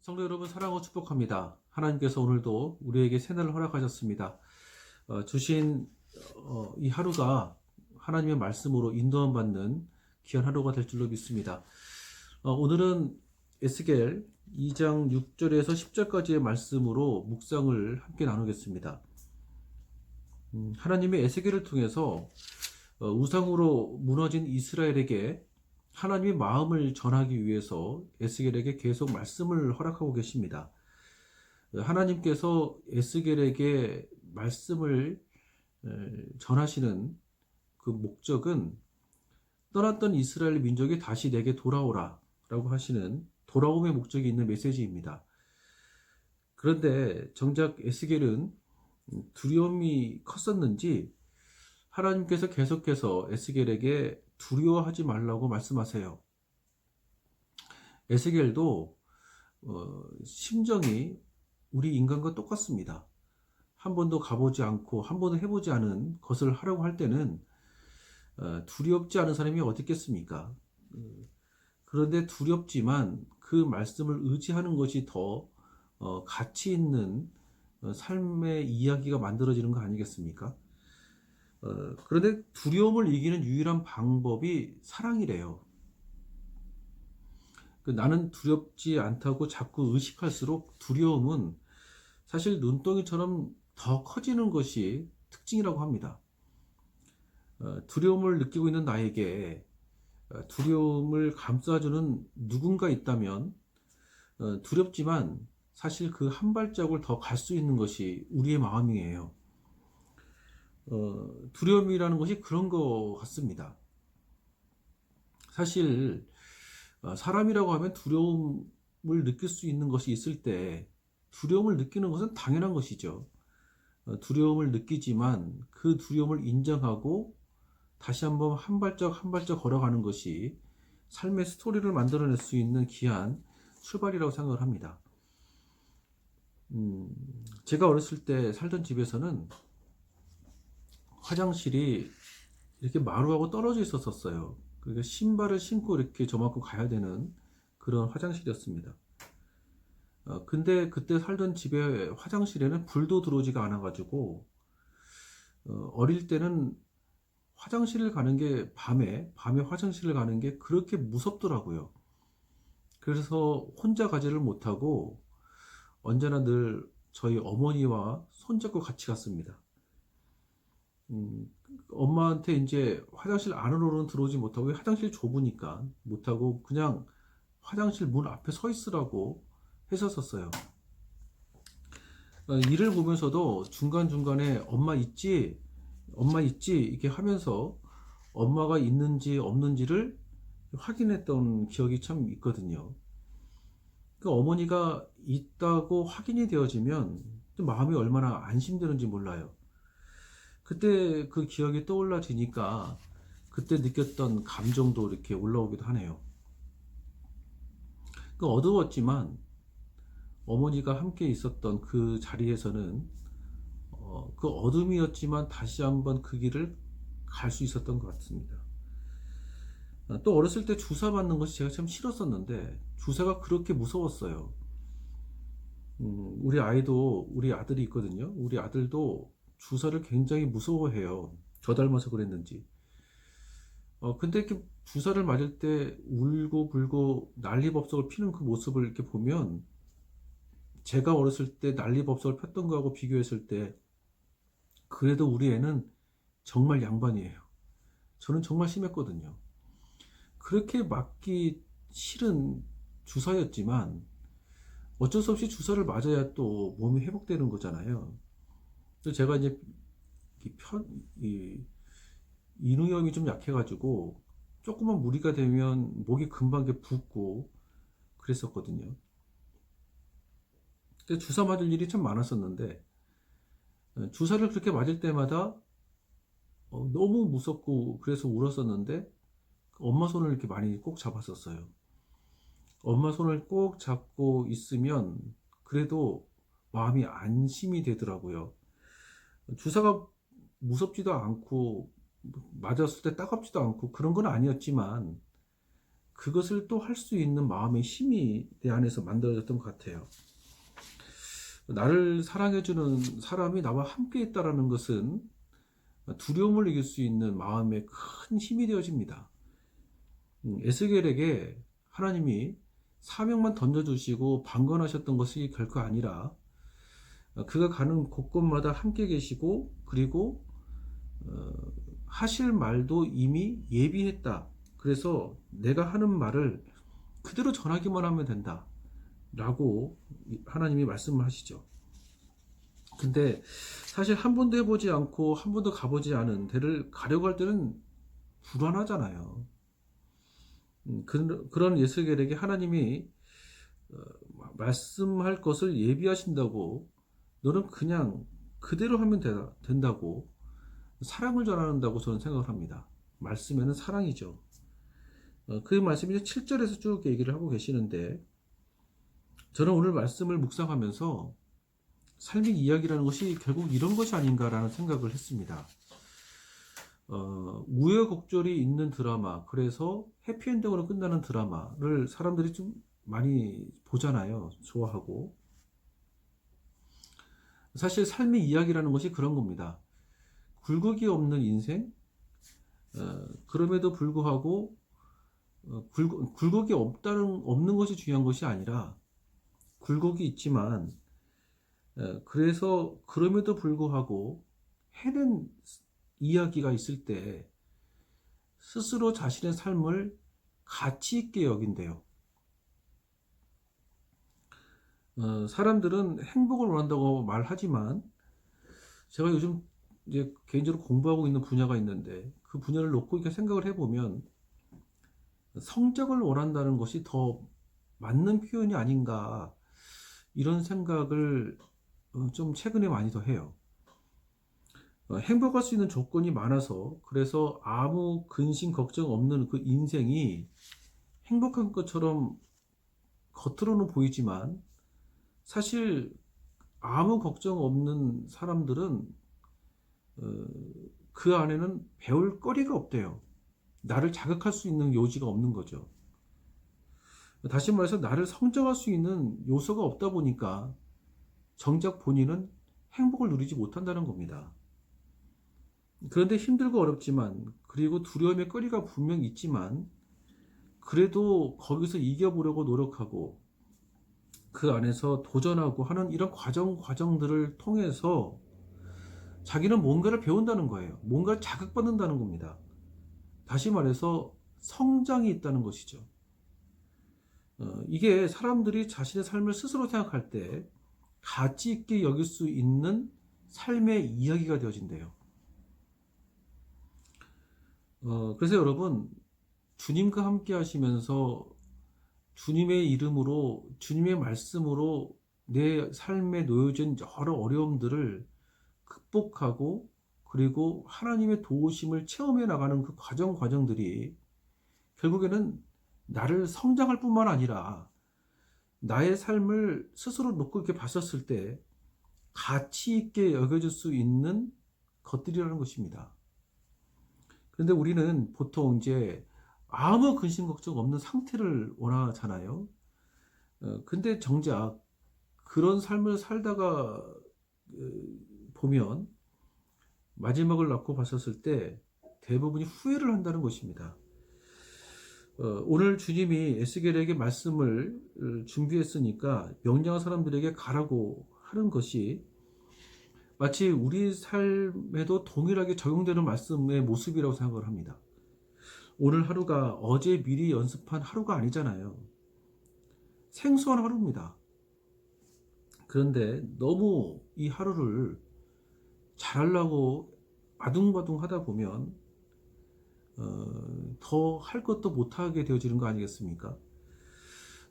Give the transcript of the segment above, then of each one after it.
성도 여러분, 사랑하고 축복합니다. 하나님께서 오늘도 우리에게 새날을 허락하셨습니다. 주신 이 하루가 하나님의 말씀으로 인도함 받는 귀한 하루가 될 줄로 믿습니다. 오늘은 에스겔 2장 6절에서 10절까지의 말씀으로 묵상을 함께 나누겠습니다. 하나님의 에스겔을 통해서 우상으로 무너진 이스라엘에게 하나님의 마음을 전하기 위해서 에스겔에게 계속 말씀을 허락하고 계십니다. 하나님께서 에스겔에게 말씀을 전하시는 그 목적은 떠났던 이스라엘 민족이 다시 내게 돌아오라 라고 하시는 돌아옴의 목적이 있는 메시지입니다. 그런데 정작 에스겔은 두려움이 컸었는지 하나님께서 계속해서 에스겔에게 두려워하지 말라고 말씀하세요. 에스겔도 심정이 우리 인간과 똑같습니다. 한 번도 가보지 않고 한 번도 해보지 않은 것을 하려고 할 때는 두렵지 않은 사람이 어디 있겠습니까? 그런데 두렵지만 그 말씀을 의지하는 것이 더 가치 있는 삶의 이야기가 만들어지는 거 아니겠습니까? 그런데 두려움을 이기는 유일한 방법이 사랑이래요. 나는 두렵지 않다고 자꾸 의식할수록 두려움은 사실 눈덩이처럼 더 커지는 것이 특징이라고 합니다. 두려움을 느끼고 있는 나에게 두려움을 감싸주는 누군가 있다면 두렵지만 사실 그 한 발자국을 더 갈 수 있는 것이 우리의 마음이에요. 두려움이라는 것이 그런 것 같습니다. 사실 사람이라고 하면 두려움을 느낄 수 있는 것이 있을 때 두려움을 느끼는 것은 당연한 것이죠. 두려움을 느끼지만 그 두려움을 인정하고 다시 한번 한 발짝 한 발짝 걸어가는 것이 삶의 스토리를 만들어낼 수 있는 귀한 출발이라고 생각을 합니다. 제가 어렸을 때 살던 집에서는 화장실이 이렇게 마루하고 떨어져 있었어요. 그러니까 신발을 신고 이렇게 저만큼 가야 되는 그런 화장실이었습니다. 근데 그때 살던 집에 화장실에는 불도 들어오지가 않아가지고 어릴 때는 화장실을 가는 게 밤에 화장실을 가는 게 그렇게 무섭더라고요. 그래서 혼자 가지를 못하고 언제나 늘 저희 어머니와 손잡고 같이 갔습니다. 엄마한테 이제 화장실 안으로는 들어오지 못하고 화장실 좁으니까 못하고 그냥 화장실 문 앞에 서 있으라고 했었어요. 이를 보면서도 중간중간에 엄마 있지? 엄마 있지? 이렇게 하면서 엄마가 있는지 없는지를 확인했던 기억이 참 있거든요. 그 어머니가 있다고 확인이 되어지면 마음이 얼마나 안심되는지 몰라요. 그때 그 기억이 떠올라지니까 그때 느꼈던 감정도 이렇게 올라오기도 하네요. 그 어두웠지만 어머니가 함께 있었던 그 자리에서는 그 어둠이었지만 다시 한번 그 길을 갈 수 있었던 것 같습니다. 또 어렸을 때 주사 맞는 것이 제가 참 싫었었는데 주사가 그렇게 무서웠어요. 우리 아들이 있거든요. 우리 아들도 주사를 굉장히 무서워해요. 저 닮아서 그랬는지. 근데 이렇게 주사를 맞을 때 울고 불고 난리법석을 피는 그 모습을 이렇게 보면 제가 어렸을 때 난리법석을 폈던 거하고 비교했을 때 그래도 우리 애는 정말 양반이에요. 저는 정말 심했거든요. 그렇게 맞기 싫은 주사였지만 어쩔 수 없이 주사를 맞아야 또 몸이 회복되는 거잖아요. 그래서 제가 이제 인후염이 좀 약해가지고 조금만 무리가 되면 목이 금방 붓고 그랬었거든요. 주사 맞을 일이 참 많았었는데 주사를 그렇게 맞을 때마다 너무 무섭고 그래서 울었었는데 엄마 손을 이렇게 많이 꼭 잡았었어요. 엄마 손을 꼭 잡고 있으면 그래도 마음이 안심이 되더라고요. 주사가 무섭지도 않고 맞았을 때 따갑지도 않고 그런 건 아니었지만 그것을 또 할 수 있는 마음의 힘이 내 안에서 만들어졌던 것 같아요. 나를 사랑해주는 사람이 나와 함께 있다라는 것은 두려움을 이길 수 있는 마음의 큰 힘이 되어집니다. 에스겔에게 하나님이 사명만 던져주시고 방관하셨던 것이 결코 아니라 그가 가는 곳곳마다 함께 계시고 그리고 하실 말도 이미 예비했다. 그래서 내가 하는 말을 그대로 전하기만 하면 된다 라고 하나님이 말씀을 하시죠. 근데 사실 한 번도 해보지 않고 한 번도 가보지 않은 데를 가려고 할 때는 불안하잖아요. 그런 에스겔에게 하나님이 말씀할 것을 예비하신다고 너는 그냥 그대로 하면 된다고 사랑을 전한다고 저는 생각을 합니다. 말씀에는 사랑이죠. 그 말씀이 7절에서 쭉 얘기를 하고 계시는데 저는 오늘 말씀을 묵상하면서 삶의 이야기라는 것이 결국 이런 것이 아닌가라는 생각을 했습니다. 우여곡절이 있는 드라마, 그래서 해피엔딩으로 끝나는 드라마를 사람들이 좀 많이 보잖아요. 좋아하고. 사실 삶의 이야기라는 것이 그런 겁니다. 굴곡이 없는 인생, 그럼에도 불구하고 굴곡이 없는 것이 중요한 것이 아니라 굴곡이 있지만 그래서 그럼에도 불구하고 해낸 이야기가 있을 때 스스로 자신의 삶을 가치 있게 여긴대요. 사람들은 행복을 원한다고 말하지만 제가 요즘 이제 개인적으로 공부하고 있는 분야가 있는데 그 분야를 놓고 이렇게 생각을 해보면 성적을 원한다는 것이 더 맞는 표현이 아닌가 이런 생각을 좀 최근에 많이 더 해요. 행복할 수 있는 조건이 많아서 그래서 아무 근심 걱정 없는 그 인생이 행복한 것처럼 겉으로는 보이지만 사실 아무 걱정 없는 사람들은 그 안에는 배울 거리가 없대요. 나를 자극할 수 있는 요지가 없는 거죠. 다시 말해서 나를 성장할 수 있는 요소가 없다 보니까 정작 본인은 행복을 누리지 못한다는 겁니다. 그런데 힘들고 어렵지만 그리고 두려움의 거리가 분명 있지만 그래도 거기서 이겨보려고 노력하고 그 안에서 도전하고 하는 이런 과정들을 통해서 자기는 뭔가를 배운다는 거예요. 뭔가를 자극받는다는 겁니다. 다시 말해서 성장이 있다는 것이죠. 이게 사람들이 자신의 삶을 스스로 생각할 때 가치 있게 여길 수 있는 삶의 이야기가 되어진대요. 그래서 여러분 주님과 함께 하시면서 주님의 이름으로 주님의 말씀으로 내 삶에 놓여진 여러 어려움들을 극복하고 그리고 하나님의 도우심을 체험해 나가는 그 과정들이 결국에는 나를 성장할 뿐만 아니라 나의 삶을 스스로 놓고 이렇게 봤었을 때 가치 있게 여겨질 수 있는 것들이라는 것입니다. 그런데 우리는 보통 이제 아무 근심 걱정 없는 상태를 원하잖아요. 근데 정작 그런 삶을 살다가 보면 마지막을 놓고 봤었을 때 대부분이 후회를 한다는 것입니다. 오늘 주님이 에스겔에게 말씀을 준비했으니까 명령한 사람들에게 가라고 하는 것이 마치 우리 삶에도 동일하게 적용되는 말씀의 모습이라고 생각을 합니다. 오늘 하루가 어제 미리 연습한 하루가 아니잖아요. 생소한 하루입니다. 그런데 너무 이 하루를 잘하려고 아둥바둥 하다 보면 더 할 것도 못하게 되어지는 거 아니겠습니까?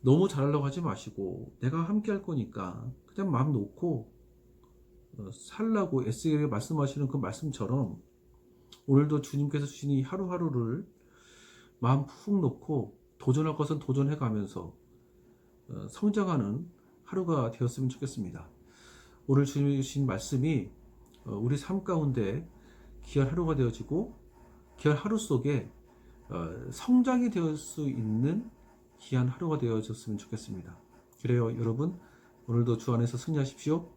너무 잘하려고 하지 마시고 내가 함께 할 거니까 그냥 마음 놓고 살라고 에스겔이 말씀하시는 그 말씀처럼 오늘도 주님께서 주신 이 하루하루를 마음 푹 놓고 도전할 것은 도전해 가면서 성장하는 하루가 되었으면 좋겠습니다. 오늘 주님이 주신 말씀이 우리 삶 가운데 귀한 하루가 되어지고 귀한 하루 속에 성장이 될 수 있는 귀한 하루가 되어졌으면 좋겠습니다. 그래요, 여러분. 오늘도 주 안에서 승리하십시오.